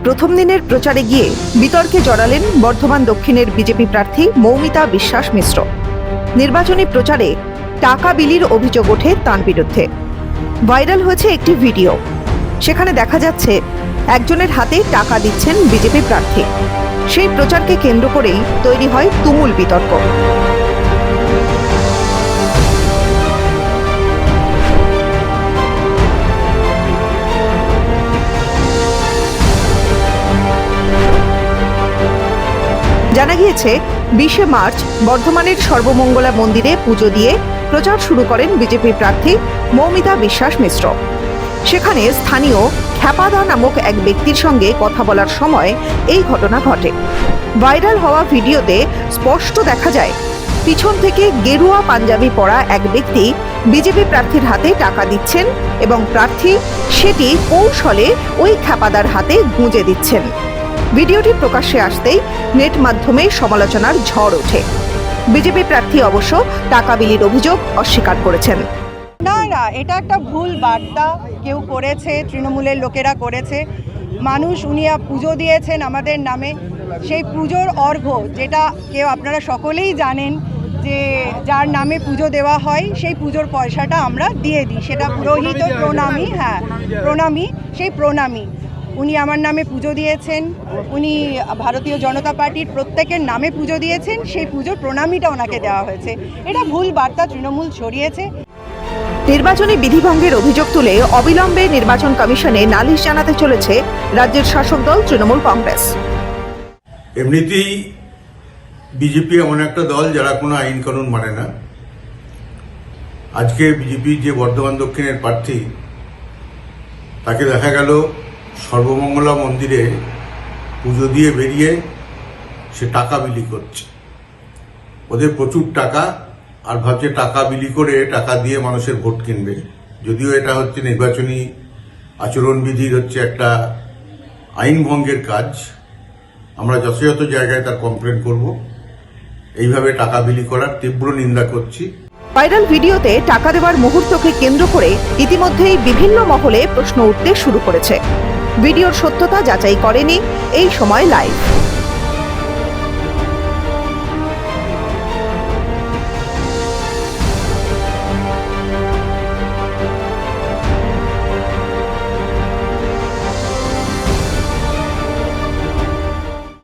প্রথম দিনের প্রচারে গিয়ে বিতর্কে জড়ালেন বর্ধমান দক্ষিণের বিজেপি প্রার্থী মৌমিতা বিশ্বাস মিশ্র। নির্বাচনী প্রচারে টাকা বিলির অভিযোগ ওঠে তাঁর বিরুদ্ধে। ভাইরাল হয়েছে একটি ভিডিও। সেখানে দেখা যাচ্ছে একজনের হাতে টাকা দিচ্ছেন বিজেপি প্রার্থী। সেই প্রচারকে কেন্দ্র করেই তৈরি হয় তুমুল বিতর্ক। জানা গিয়েছে 20শে মার্চ বর্ধমানের সর্বমঙ্গলা মন্দিরে পুজো দিয়ে প্রচার শুরু করেন বিজেপি প্রার্থী মৌমিতা বিশ্বাস মিশ্র। সেখানে স্থানীয় খ্যাপাদা নামক এক ব্যক্তির সঙ্গে কথা বলার সময় এই ঘটনা ঘটে। ভাইরাল হওয়া ভিডিওতে স্পষ্ট দেখা যায় পিছন থেকে গেরুয়া পাঞ্জাবি পরা এক ব্যক্তি বিজেপি প্রার্থীর হাতে টাকা দিচ্ছেন এবং প্রার্থী সেটি কৌশলে ওই খ্যাপাদার হাতে গুঁজে দিচ্ছেন। ভিডিওটি প্রকাশ্যে আসতেই নেট মাধ্যমে সমালোচনার ঝড় ওঠে। বিজেপি প্রার্থী অবশ্য টাকা বিলির অভিযোগ অস্বীকার করেছেন। না, এটা একটা ভুল বার্তা কেউ করেছে, তৃণমূলের লোকেরা করেছে। উনি পুজো দিয়েছেন আমাদের নামে, সেই পুজোর অর্ঘ্য যেটা আপনারা সকলেই জানেন যে যার নামে পুজো দেওয়া হয় সেই পুজোর পয়সাটা আমরা দিয়ে দিই, সেটা পুরোহিত প্রণামী, প্রণামী, সেই প্রণামী। উনি আমার নামে পুজো দিয়েছেন, উনি ভারতীয় জনতা পার্টির প্রত্যেকের নামে পুজো দিয়েছেন, সেই পুজোর প্রণামীটা ওনাকে দেওয়া হয়েছে। এটা ভুল বার্তা তৃণমূল ছড়িয়েছে। নির্বাচনী বিধিভঙ্গের অভিযোগ তুলে অবিলম্বে নির্বাচন কমিশনে নালিশ জানাতে চলেছে রাজ্যের শাসক দল তৃণমূল কংগ্রেস। এমনিতেই বিজেপি এমন একটা দল যারা কোনো আইন কানুন মানে না। আজকে বিজেপির যে বর্ধমান দক্ষিণের প্রার্থী, তাকে দেখা গেল সর্বমঙ্গলা মন্দিরে পুজো দিয়ে বেরিয়ে সে টাকা বিলি করছে। ওদের প্রচুর টাকা, আর ভাবছে টাকা বিলি করে টাকা দিয়ে মানুষের ভোট কিনবে। যদিও এটা হচ্ছে নির্বাচনী আচরণবিধির একটা আইন ভঙ্গের কাজ। আমরা যথাযথ জায়গায় তার কমপ্লেন করব। এইভাবে টাকা বিলি করার তীব্র নিন্দা করছি। ভাইরাল ভিডিওতে টাকা দেওয়ার মুহূর্তকে কেন্দ্র করে ইতিমধ্যেই বিভিন্ন মহলে প্রশ্ন উঠতে শুরু করেছে। ভিডিওর সত্যতা যাচাই করেনি এই সময় লাইভ।